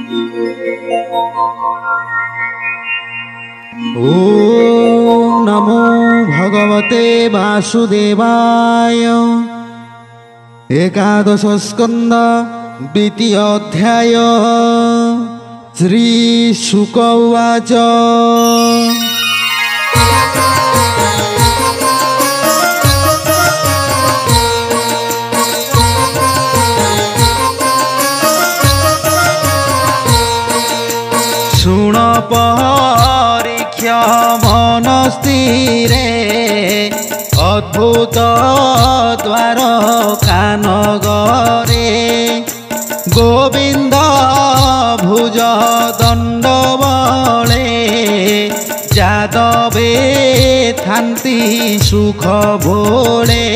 ओम नमो भगवते वासुदेवाय। एकादश स्कंद द्वितीय अध्याय। श्री शुक उवाच। शुण परीक्षा मन स्थिरे अद्भुत द्वार कानगरे गोविंद भुज दंड बले जादवे थांती सुख भोले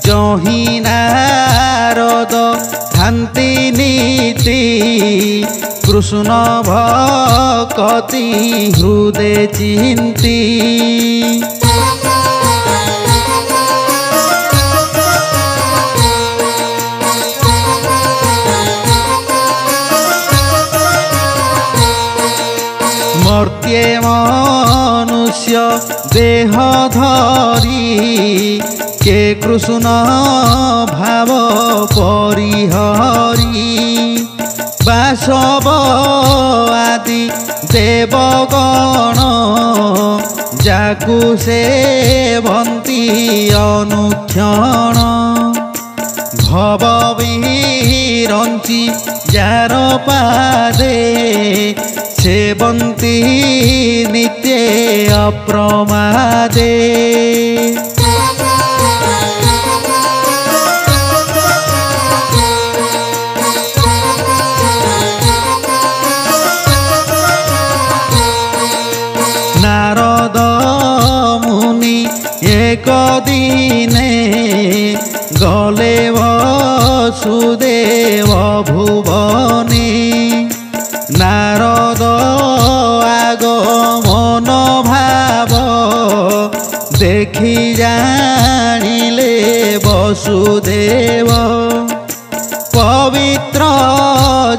जही नारद थांती नीति कृष्ण भक्ति हृदय चिंती मर्त्ये मनुष्य देह धरी के कृष्ण भाव परिहरी बासव आदि देवगण जाकु सेवन्ति अनुक्षण भव विरंचि जार पादे सेवन्ति नित्ये अप्रमादे नारद मुनि एक दिने गले वसुदेव भुवने नारद आगमन भाव देखि जानिले वसुदेव पवित्र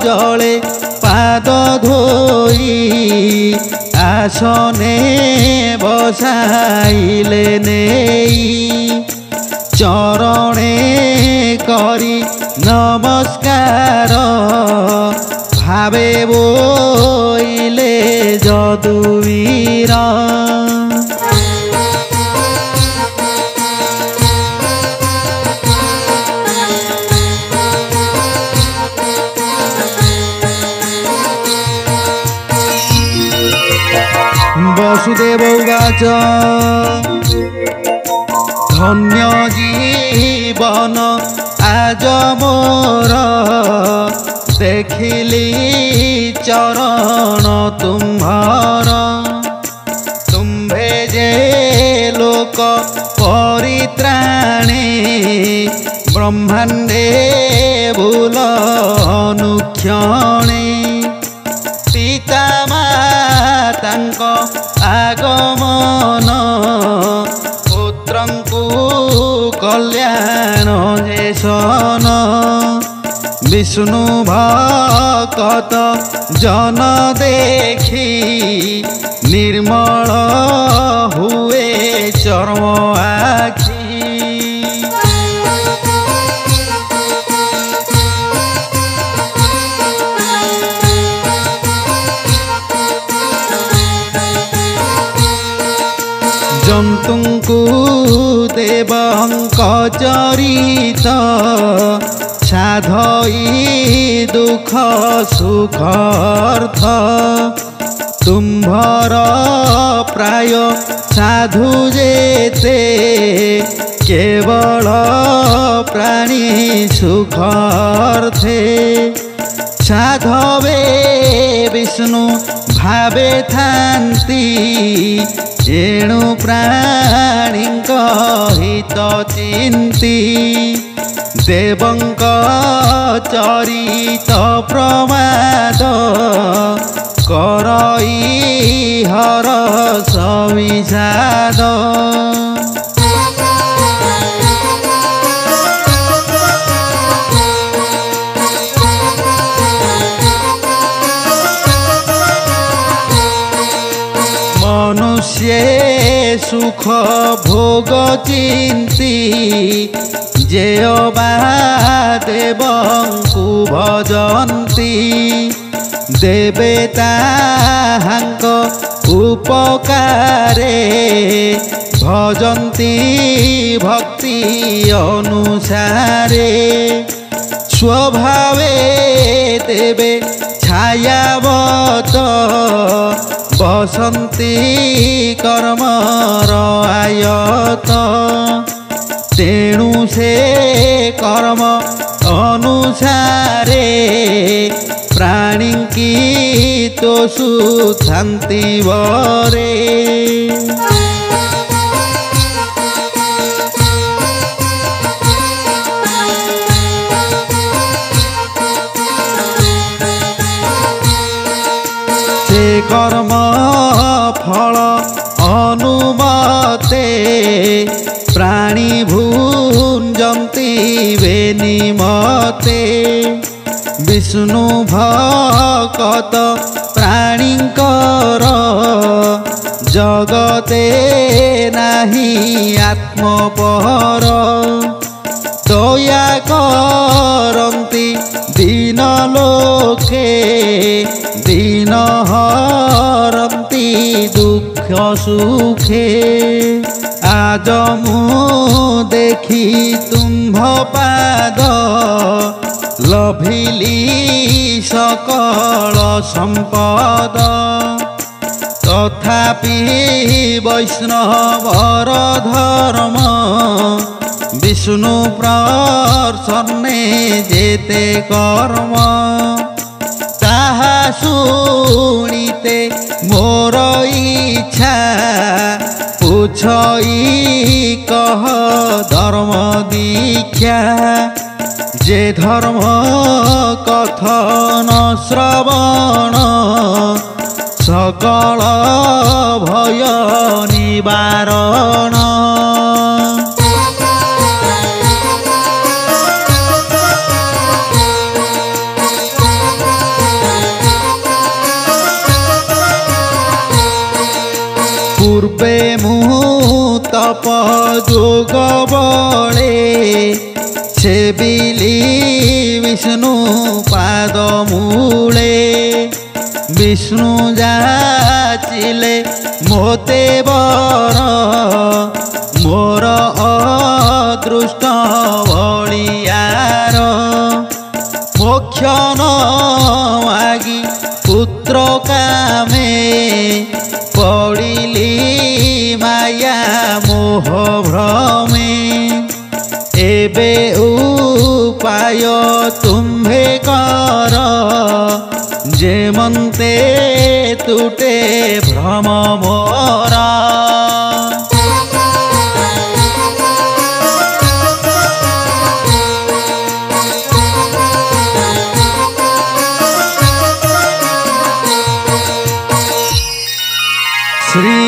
जले पाद धोई आसने बसाइले नेई चरणे करी नमस्कार भावे बोइले जदुवीर वसुदेव उवाच धन्य जीवन आज मोर देखिली चरण तुम्हार तुम्भे जे लोक परित्राणे ब्रह्मांडे भूल अनुक्षणे पिता मातांक आगमन पुत्रंकु कल्याण जेसन विष्णु भक्त जन देखी निर्मल हुए चर्म आखि जंतुंकु देवंक चरित साधई दुख सुखर्थ तुम्भर प्राय साधु जेते केवल प्राणी सुखर्थे साधवे विष्णु भावे थांती एणु प्राणी हित चिंती देवंक चरित प्रमाद करई हर सविषाद ସେ ସୁଖ ଭୋଗ ଚିନ୍ତି ଯେଅବା ଦେବଙ୍କୁ ଭଜନ୍ତି ଦେବେ ତାହାଙ୍କ ଉପକାରେ ଭଜନ୍ତି ଭକ୍ତି ଅନୁସାରେ ସ୍ୱଭାବେ ଦେବେ ଛାୟାବତ ବସନ୍ତି କର୍ମର ଆୟତ ତେଣୁ ସେ କର୍ମ ଅନୁସାରେ ପ୍ରାଣୀଙ୍କି ତୋଷୁଥାନ୍ତି ବରେ ସେ କର୍ମ ଫଳ ଅନୁମତେ ପ୍ରାଣୀ ଭୁଞ୍ଜନ୍ତି ବେନିମତେ ବିଷ୍ଣୁ ଭକତ ପ୍ରାଣୀଙ୍କର ଜଗତେ ନାହିଁ ଆତ୍ମପର ଦୟା କରନ୍ତି ଦୀନ ଲୋକେ ଦୀନ ହରନ୍ତି ଦୁଃଖ ସୁଖେ ଆଜ ମୁଁ ଦେଖି ତୁମ୍ଭ ପାଦ ଲଭିଲି ସକଳ ସମ୍ପଦ ତଥାପି ବୈଷ୍ଣବର ଧର୍ମ ବିଷ୍ଣୁ ପ୍ରସନ୍ନେ ଯେତେ କର୍ମ ତାହା ଶୁଣିତେ ମୋର ଇଚ୍ଛା ପୁଛଇ କହ ଧର୍ମ ଦୀକ୍ଷା ଯେ ଧର୍ମ কথନ ଶ୍ରବଣ সকল ভয় নিবারণ পূর্বে মু তপ যোগ বলে সেবিলি বিষ্ণু পাদ মূলে বিষ্ণু যাচিলে মোতে বর মোর অদৃষ্ট বলিয়ার মোক্ষ ন মাগি পুত্র কামে পড়িলি মায়া মোহ ভ্রমে এবে উপায় তুম্ভে কর যেমন্তে তুটে ভ্রম মোরা শ্রী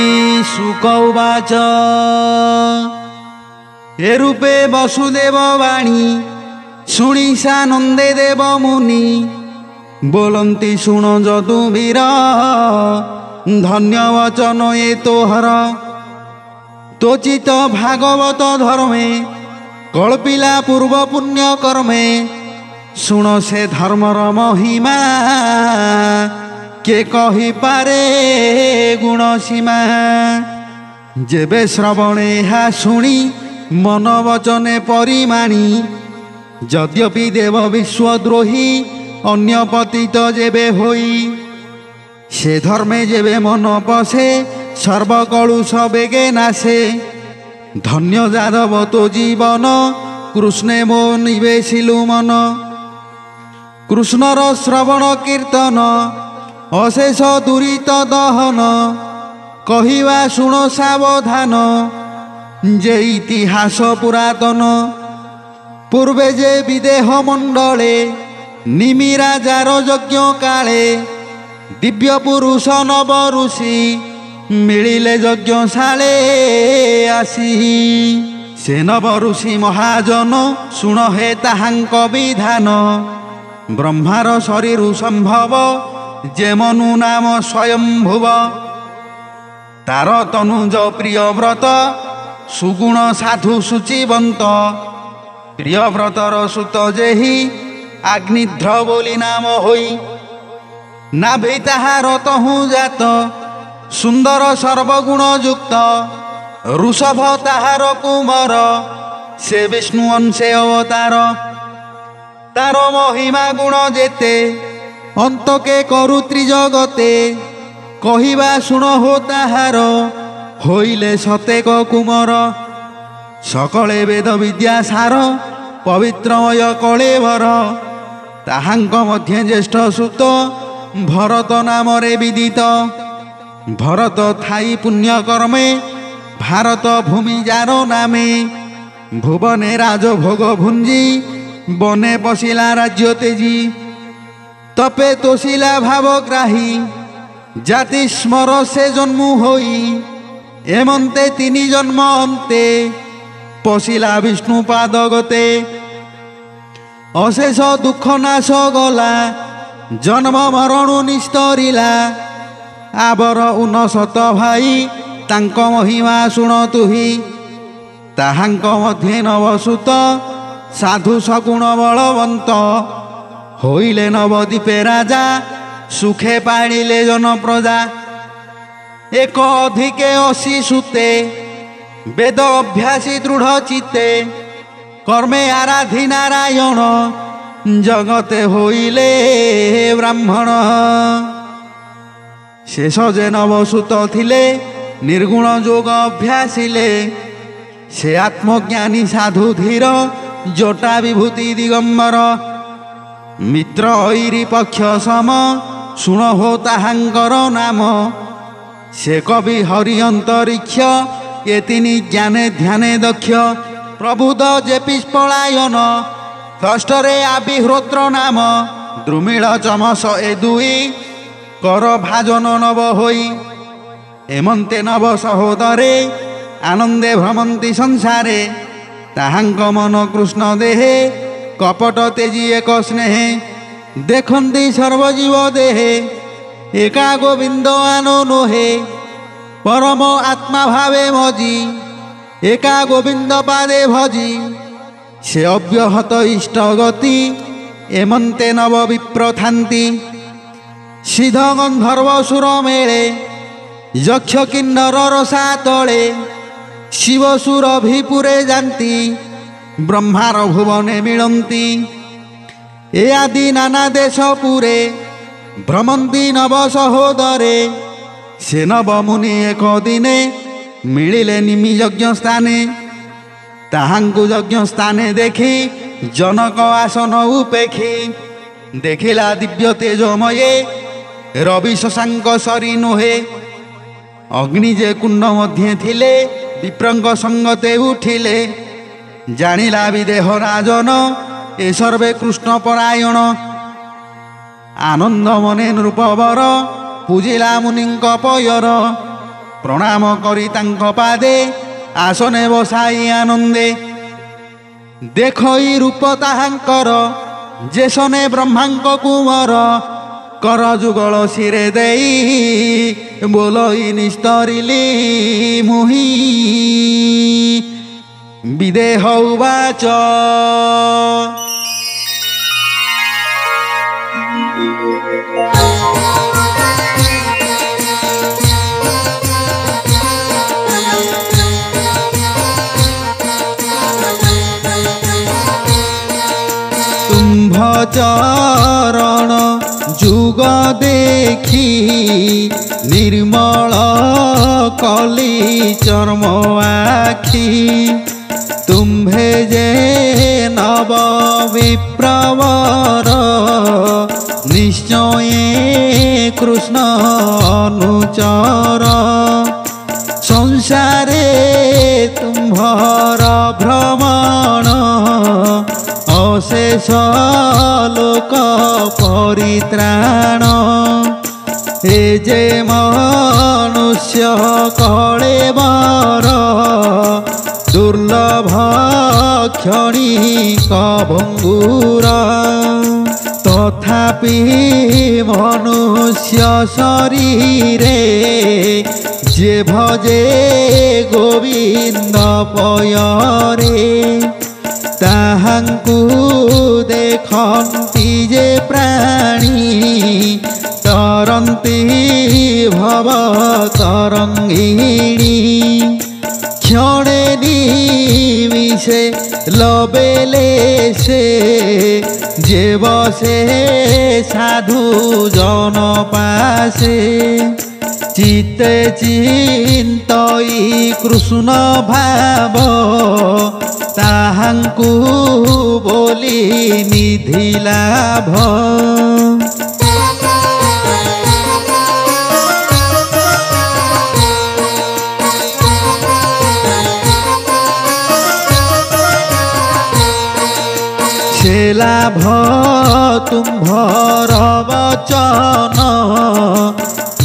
শুক উবাচ এ রূপে বসুদেব বাণী শুনি সানন্দে দেব মুনি बोलंती शुण যদুবীর धन्य वचन ए तोहर तोचित भागवत धर्मे कल्पिला पूर्व पुण्य कर्मे शुण से धर्मर महिमा के कही पारे गुण सीमा जेबे श्रवणे हा शुणी मन वचने परिमाणी यद्यपि देव विश्वद्रोही अन्य पतित जेबे होई से धर्मे जेबे मन पशे सर्वकलुष बेगे नाशे धन्य जादव तो जीवन कृष्णे मो निवेशिलु मन कृष्णर श्रवण कीर्तन अशेष दुरित दहन कहिवा शुण सावधान जे इतिहास पुरातन पूर्वे जे विदेह मंडले निमिराजार यज्ञ काले दिव्य पुरुष नव ऋषि मिलिले यज्ञशाले आसी से नव ऋषि महाजन शुण हे ताहांक विधान ब्रह्मार शरीर संभव जे मनु नाम स्वयंभुव ତାର ତନୁଜ ପ୍ରିୟବ୍ରତ ସୁଗୁଣ ସାଧୁ ସୂଚିବନ୍ତ ପ୍ରିୟବ୍ରତର ସୁତ ଯେହି ଆଗ୍ନିଧ୍ର ବୋଲି ନାମ ହୋଇ ନାଭି ତାହାର ତହୁଁ ଜାତ ସୁନ୍ଦର ସର୍ବଗୁଣ ଯୁକ୍ତ ଋଷଭ ତାହାର କୁମର ସେ ବିଷ୍ଣୁ ଅଂଶେ ଅବତାର ତାର ମହିମା ଗୁଣ ଯେତେ ଅନ୍ତକେ କରୁ ତ୍ରିଜଗତେ କହିବା ଶୁଣ ହୋ ତାହାର ହୋଇଲେ ସତେକ କୁମର ସକଳେ ବେଦ ବିଦ୍ୟା ସାର ପବିତ୍ରମୟ କଳେବର ତାହାଙ୍କ ମଧ୍ୟରେ ଜ୍ୟେଷ୍ଠ ସୁତ ଭରତ ନାମରେ ବିଦିତ ଭରତ ଥାଇ ପୁଣ୍ୟ କର୍ମେ ଭାରତ ଭୂମି ଯାର ନାମେ ଭୁବନେ ରାଜଭୋଗ ଭୁଞ୍ଜି ବନେ ପଶିଲା ରାଜ୍ୟ ତେଜି ତପେ ତୋଷିଲା ଭାବଗ୍ରାହୀ ଜାତି ସ୍ମର ସେ ଜନ୍ମ ହୋଇ ଏମନ୍ତେ ତିନି ଜନ୍ମ ଅନ୍ତେ ପଶିଲା ବିଷ୍ଣୁ ପାଦ ଗତେ ଅଶେଷ ଦୁଃଖ ନାଶ ଗଲା ଜନ୍ମ ମରଣୁ ନିସ୍ତରିଲା ଆବର ଉନସତ ଭାଇ ତାଙ୍କ ମହିମା ଶୁଣ ତୁହି ତାହାଙ୍କ ମଧ୍ୟରେ ନବସୁତ ସାଧୁ ସଗୁଣ ବଳବନ୍ତ ହୋଇଲେ ନବଦ୍ୱୀପେ ରାଜା ସୁଖେ ପାଳିଲେ ଜନପ୍ରଜା ଏକ ଅଧିକେ ଅଶୀ ସୁତେ ବେଦ ଅଭ୍ୟାସୀ ଦୃଢ଼ ଚିତ୍ତେ କର୍ମେ ଆରାଧି ନାରାୟଣ ଜଗତେ ହୋଇଲେ ବ୍ରାହ୍ମଣ ଶେଷ ଯେ ନବସୁତ ଥିଲେ ନିର୍ଗୁଣ ଯୋଗ ଅଭ୍ୟାସିଲେ ସେ ଆତ୍ମଜ୍ଞାନୀ ସାଧୁ ଧୀର ଜଟା ବିଭୂତି ଦିଗମ୍ବର ମିତ୍ର ଐରି ପକ୍ଷ ସମ ଶୁଣ ହୋ ତାହାଙ୍କର ନାମ ସେ କବି ହରି ଅନ୍ତରିକ୍ଷ ଏ ତିନି ଜ୍ଞାନେ ଧ୍ୟାନେ ଦକ୍ଷ ପ୍ରବୁଦ ଯେ ପିଷ୍ପଳାୟନ ଷଷ୍ଠରେ ଆବିହ୍ରୋତ୍ର ନାମ ଦ୍ରୁମିଳ ଚମସ ଏ ଦୁଇ କର ଭାଜନ ନବ ହୋଇ ଏମନ୍ତେ ନବ ସହୋଦରେ ଆନନ୍ଦେ ଭ୍ରମନ୍ତି ସଂସାରେ ତାହାଙ୍କ ମନ କୃଷ୍ଣ ଦେହେ କପଟ ତେଜି ଏକ ସ୍ନେହେ ଦେଖନ୍ତି ସର୍ବଜୀବ ଦେହେ ଏକା ଗୋବିନ୍ଦ ଆନ ନୋହେ ପରମ ଆତ୍ମା ଭାବେ ମଜି ଏକା ଗୋବିନ୍ଦ ପାଦେ ଭଜି ସେ ଅବ୍ୟହତ ଇଷ୍ଟ ଗତି ଏମନ୍ତେ ନବ ବିପ୍ର ଥାନ୍ତି ସିଦ୍ଧ ଗନ୍ଧର୍ବ ସୁର ମେଳେ ଯକ୍ଷ କିନ୍ନର ରସା ତଳେ ଶିବ ସୁର ଭିପୁରେ ଯାନ୍ତି ବ୍ରହ୍ମାର ଭୁବନେ ମିଳନ୍ତି ଏ ଆଦି ନାନା ଦେଶ ପୁରେ ଭ୍ରମନ୍ତି ନବ ସହୋଦରେ ସେ ନବ ମୁନି ଏକ ଦିନେ ମିଳିଲେ ନିମି ଯଜ୍ଞ ସ୍ଥାନେ ତାହାଙ୍କୁ ଯଜ୍ଞ ସ୍ଥାନେ ଦେଖି ଜନକ ଆସନ ଉପେକ୍ଷୀ ଦେଖିଲା ଦିବ୍ୟ ତେଜମୟେ ରବି ଶଶାଙ୍କ ସରି ନୁହେଁ ଅଗ୍ନି ଯେ କୁଣ୍ଡ ମଧ୍ୟ ଥିଲେ ବିପ୍ରଙ୍କ ସଙ୍ଗତେ ଉଠିଲେ ଜାଣିଲା ବିଦେହ ରାଜନ ଏ ସର୍ବେ କୃଷ୍ଣ ପରାୟଣ ଆନନ୍ଦ ମନେ ନୃପବର ପୂଜିଲା ମୁନିଙ୍କ ପୟର ପ୍ରଣାମ କରି ତାଙ୍କ ପାଦେ ଆସନେ ବସାଇ ଆନନ୍ଦେ ଦେଖଇ ରୂପ ତାହାଙ୍କର ଯେସନେ ବ୍ରହ୍ମାଙ୍କ କୁମର କର ଯୁଗଳ ଶିରେ ଦେଇ ବୋଲଇ ନିସ୍ତରିଲି ମୁହିଁ ବିଦେହ ଉବାଚ ତୁମ୍ଭ ଚରଣ ଯୁଗ ଦେଖି ନିର୍ମଳ କଲି ଚର୍ମ ଆଖି ତୁମ୍ଭେ ଯେ ନବ ବିପ୍ରବର ନିଶ୍ଚୟ କୃଷ୍ଣ ଅନୁଚର ସଂସାରେ ତୁମ୍ଭର ଭ୍ରମଣ ଅଶେଷ ଲୋକ ପରିତ୍ରାଣ ଏ ଯେ ମନୁଷ୍ୟ କଳେବର ଦୁର୍ଲଭ କ୍ଷଣିକ ଭଙ୍ଗୁର ତଥାପି ମନୁଷ୍ୟ ଶରୀରେ जे भजे गोविंद पୟରେ ताहांकु देखन्ति जे प्राणी तरन्ति भव तरंगिणी क्षणे निमिषे लबेले से जे बसे साधु जन पासे चित्ते चिंतई कृष्ण भाव ताहांकु बोली निधि लाभ से लाभ तुम्भर वचन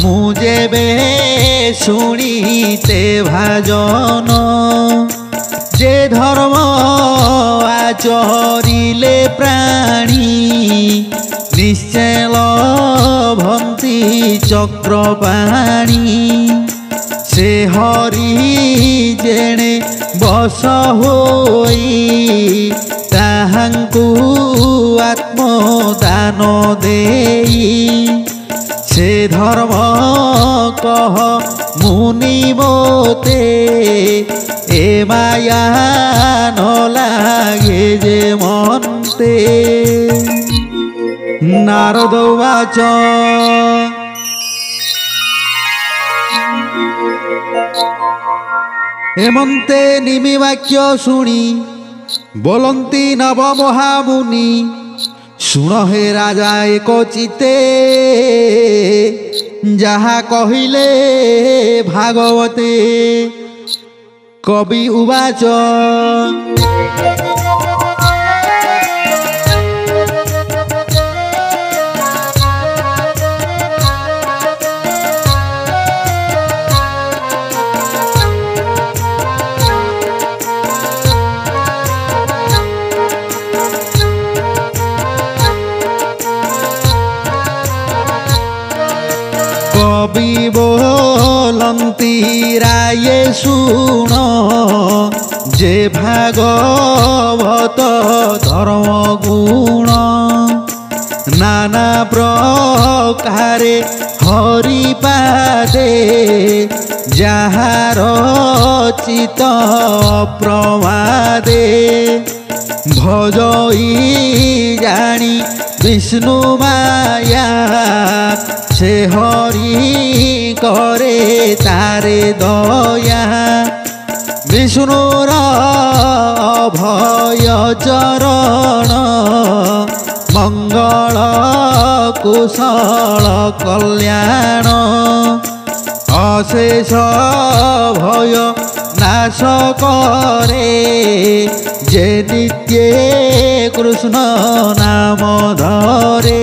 मुझे बे शुणीते भाजन जे धर्म आचरिले प्राणी निश्चय लभन्ति चक्रपाणी से हरि जेणे बस होई ताहांकु आत्मदान देई से धर्म कह मुनि मोते ए माया न लागे जे मन्ते नारद उवाच हेमन्ते निमि वाक्य शुणी बोलन्ति नव महामुनि शुण हे राजा एक चिते जहा कहिले भागवते कवि उवाच कवि बोलन्ति राये शुण जे भागवत धर्म गुण नाना प्रकारे हरि पादे जହାର चित प्रमादे भजई जानी विष्णु माया से हरि करे तारे दया विष्णुर अभय चरण मंगल कुशल कल्याण अशेष भय नाश करे जे नित्य कृष्ण नाम धरे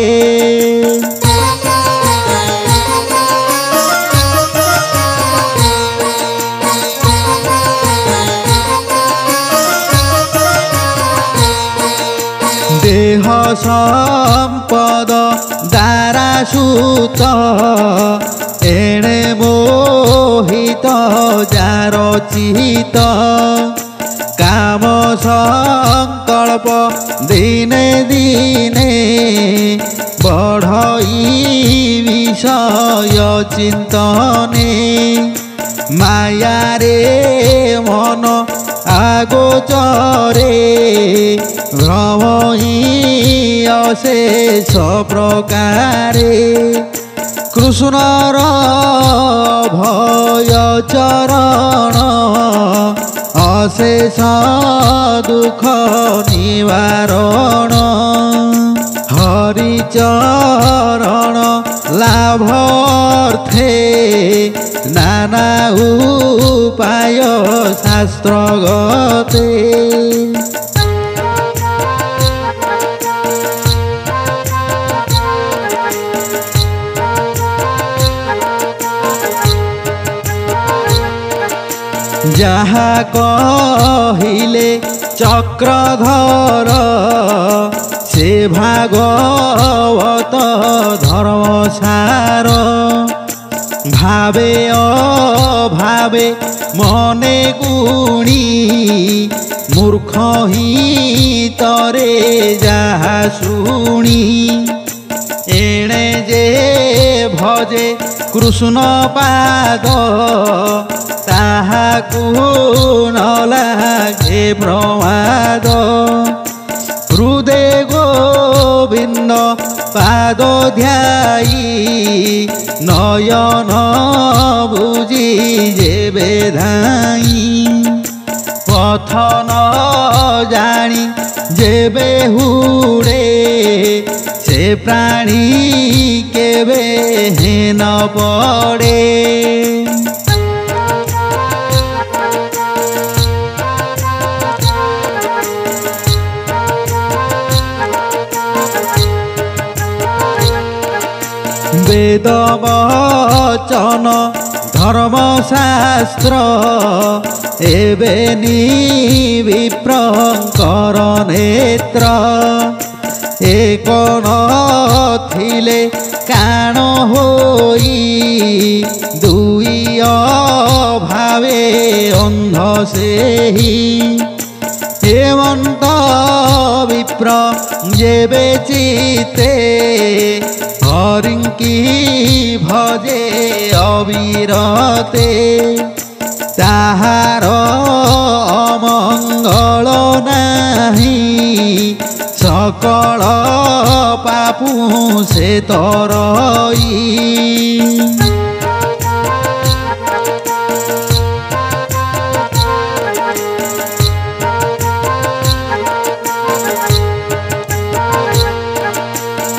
देह संपद दारासूत एणे मोहित जार चित काम संकल्प दिने दिने बढ़ई विषय चिंतने माया रे मन आगोचरे भ्रमही अशेष प्रकारे कृष्णर भय चरण अशेष दुख निवारण हरिचरण लाभार्थे नाना उपाय शास्त्र गते जहा कहिले चक्रधर से भागवत धर्मसार ভাবে অভাবে মনে গুণী মূর্খ হি তরে যাহা শুনি এণে যে ভজে কৃষ্ণ পাদ তাহাকু ন লাগে প্রমাদ হৃদে গোবিন্দ পাদ ধ্যাই নয়ন বুঝি যেবে ধাই পথ ন জানি যেবে হুড়ে সে প্রাণী কেবে হেন পড়ে বেদ বচন ধর্মশাস্ত্র এবে বিপ্রঙ্কর নেত্র এক নথিলে কাণ হই দুই অভাবে অন্ধ সেহি হেমন্ত বিপ্র যেবে চিতে হরিঙ্কি ভজে অবিরতে তাহার অমঙ্গল নাহি সকল পাপু সে তরই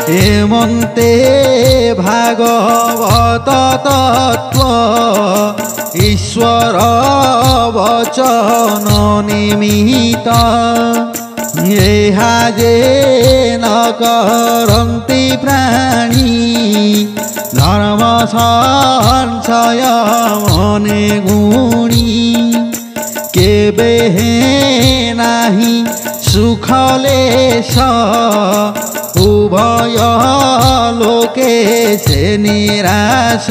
হেমন্তে ভাগবত তত্ত্ব ঈশ্বর বচন নিমিত এহা যে ন করন্তি প্রাণী ধর্ম সংশয় মনে গুণী কেবে হে নাহি সুখলেশ উভয় লোকে সে নিরাশ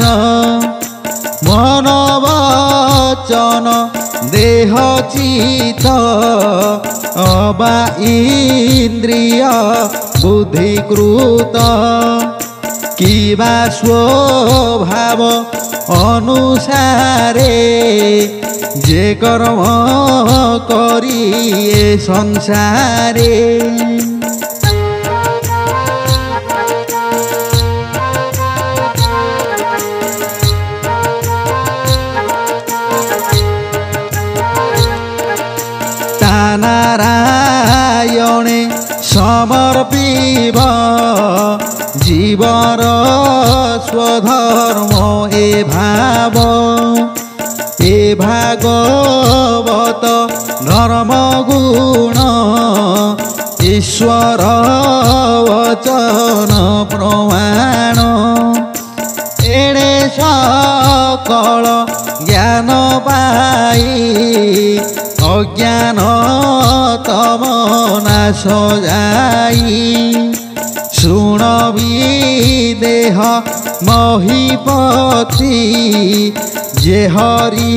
মন বচন দেহ চিত অবা ইন্দ্রিয় বুদ্ধিকৃত কিবা স্বভাব অনুসারে যে কর্ম করি এ সংসারে নারায়ণে সমর্পিব জীবর স্বধর্ম এ ভাব এ ভাগবত ধর্ম গুণ ঈশ্বর বচন প্রমাণ এড়ে সকল জ্ঞান পাই অজ্ঞান তম নাশ যাই শুণবি দেহ মহিপতি যে হরি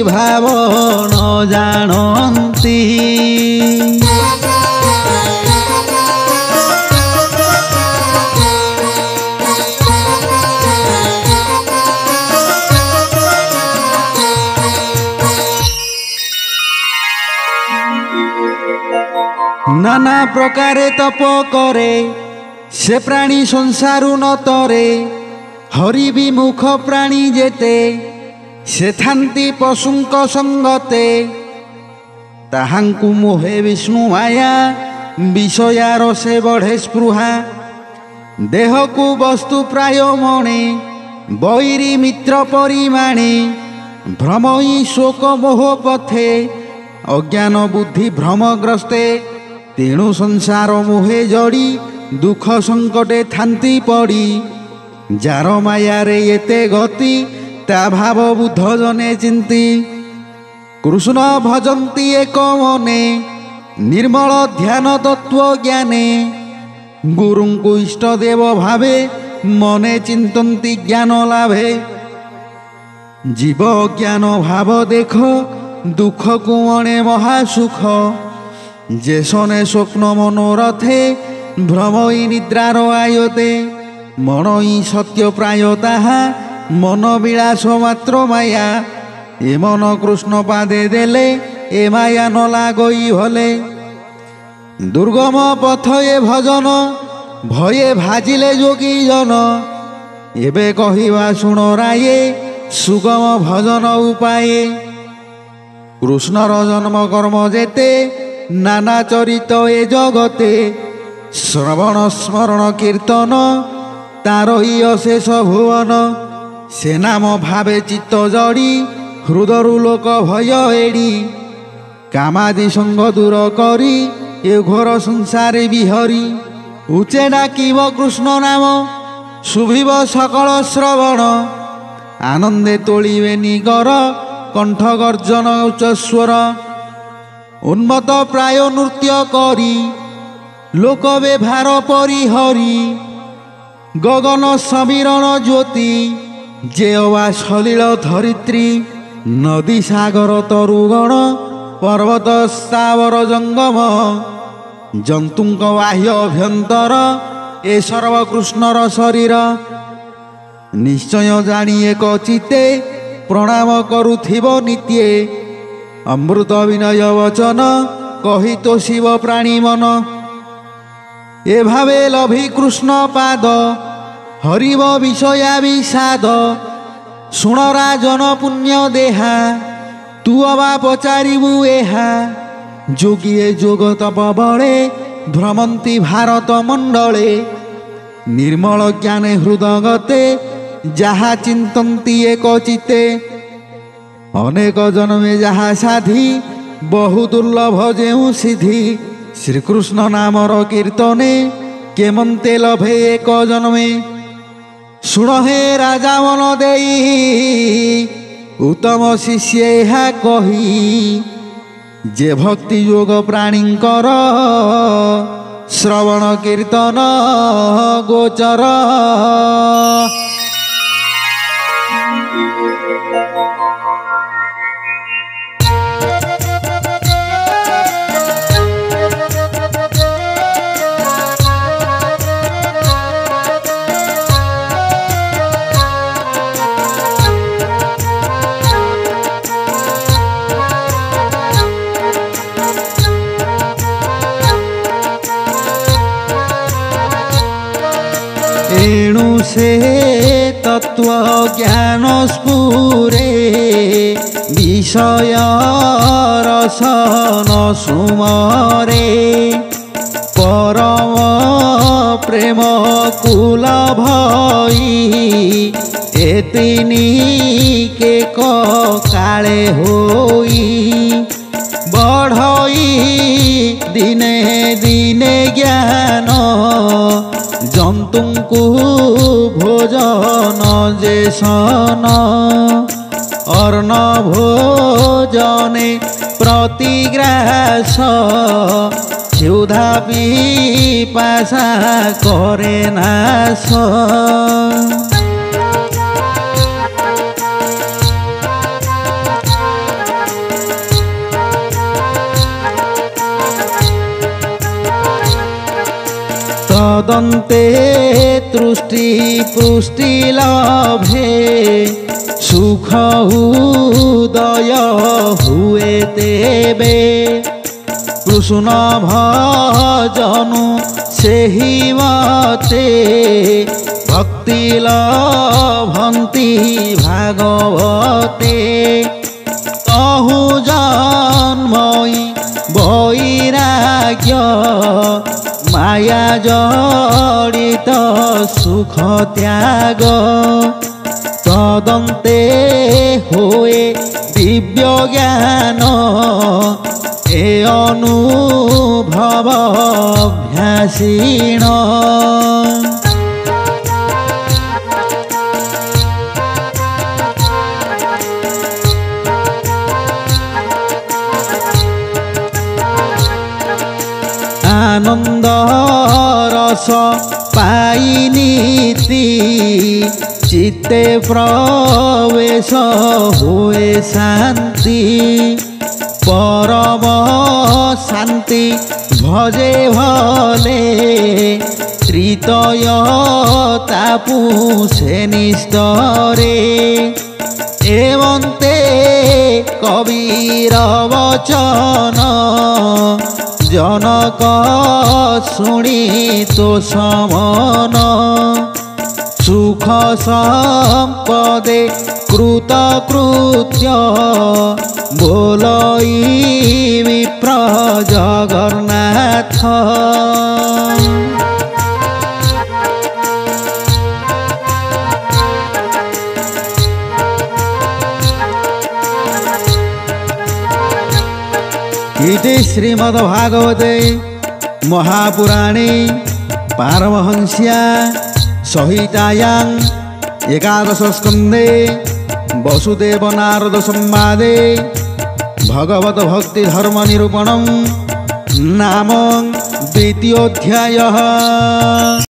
ভাবন জানন্তি নানা প্রকারে তপ করে সে প্রাণী সংসারু নতরে হরি বিমুখ প্রাণী যেতে সে থান্তি পশুঙ্ক সঙ্গতে তাহাঙ্কু মোহে বিষ্ণু মায়া বিষয়ার সে বঢ়ে স্পৃহা দেহকু বস্তু প্রায় মণে বৈরি মিত্র পরিমাণে ভ্রমই শোক মোহ পথে অজ্ঞান বুদ্ধি ভ্রমগ্রস্তে তেণু সংসার মোহে জড়ি দুঃখ সংকটে থান্তি পড়ি যার মায়ারে এতে গতি তা ভাব বুদ্ধ জনে চিন্তি কৃষ্ণ ভজন্তি এক মনে निर्मल ध्यान तत्व ज्ञाने गुरुंकु इष्टदेव भावे मने चिंतन्ति ज्ञान लाभे জীব জ্ঞান ভাব দেখ দুঃখ কুমণে মহাসুখ যে শোনে স্বপ্ন মনোরথে ভ্রমই নিদ্রার আয়তে মনই সত্য প্রায় তাহা মন বিলাস মাত্র মায়া এ মন কৃষ্ণ পাদে দেলে এ মায়া ন লাগই হলে দুর্গম পথয়ে ভজন ভয়ে ভাজিলে যোগী জন এবে কহিবা শুণ রায়ে সুগম ভজন উপায়ে কৃষ্ণর জন্ম কর্ম যেতে নানা চরিত এ জগতে শ্রবণ স্মরণ কীর্তন তারই অশেষ ভুবন সে নাম ভাবে চিত্ত জড়ি হৃদরু লোক ভয় এড়ি কামাদি সঙ্গ দূর করি এ ঘোর সংসারে বিহরি উচে ডাকিব কৃষ্ণ নাম শুভিব সকল শ্রবণ আনন্দে তোলিবে নিগর কণ্ঠ গর্জন উচ্চস্বর উন্মত প্রায় নৃত্য করি লোক ব্যবহার পরিহরি গগন সমীরণ জ্যোতি যে অবা সলিল ধরিত্রী নদী সাগর তরুগণ পর্বত স্থাবর জঙ্গম জନ୍ତୁଙ୍କ ବାହ୍ୟ ଅଭ୍ୟନ୍ତର ଏ ସର୍ବକୃଷ୍ଣର ଶରୀର ନିଶ୍ଚୟ ଜାଣି ଏକ ଚିତ୍ତେ ପ୍ରଣାମ କରୁଥିବ ନିତ୍ୟେ ଅମୃତ ବିନୟ ବଚନ କହି ତ ଶିବ ପ୍ରାଣୀ ମନ ଏ ଭାବେ ଲଭି କୃଷ୍ଣ ପାଦ ହରିବ ବିଷୟା ବିଷାଦ ଶୁଣ ରାଜନ ପୁଣ୍ୟ ଦେହା ତୁ ଅବା ପଚାରିବୁ ଏହା ଯୋଗୀଏ ଯୋଗ ତପ ବଳେ ଭ୍ରମନ୍ତି ଭାରତ ମଣ୍ଡଳେ ନିର୍ମଳ ଜ୍ଞାନେ ହୃଦଗତେ ଯାହା ଚିନ୍ତନ୍ତି ଏକ ଚିତ୍ତେ ଅନେକ ଜନ୍ମେ ଯାହା ସାଧି ବହୁ ଦୁର୍ଲଭ ଯେଉଁ ସିଦ୍ଧି ଶ୍ରୀକୃଷ୍ଣ ନାମର କୀର୍ତ୍ତନେ କେମନ୍ତେ ଲଭେ ଏକ ଜନ୍ମେ ଶୁଣ ହେ ରାଜା ମନ ଦେଇ ଉତ୍ତମ ଶିଷ୍ୟ ଏହା କହି যে ভক্তি যোগ প্রাণীঙ্কর শ্রবণ কীর্তন গোচর एणु से तत्व ज्ञान स्फुरे विषय रसन सुमरे परम प्रेम कुल भई एतिनी के काले होई बढ़ई दिने दिने ज्ञान जंतुଙ୍କୁ भोजन जे सन अर्ण भोजने प्रतिग्रास क्षुधा पिपासा करे नाश तदन्ते तृष्टि पुष्टि लभे सुख उदय हुए तेबे कृष्ण भजनु सेहि मते भक्ति लभन्ति भागवते तहु जन्मई वैराग्य माया जड़ित सुख त्याग तदन्ते होए दिव्य ज्ञान ए अनुभव अभ्यासीण आनंद रस पाई नित्य नीति चित्ते प्रवेश हुए शांति परम शांति भजे भले त्रितय तापु से निष्ठरे एवंते कबीर वचन जनक शुणी तो समन सुख संपदे कृतकृत्य बोलई विप्र जगन्नाथ इति श्रीमद्भागवते महापुराणे पारमहंस्या संहितायां एकादश स्कंदे वसुदेव नारद संवादे भगवत भक्ति धर्म निरूपणं नाम द्वितीयोऽध्यायः।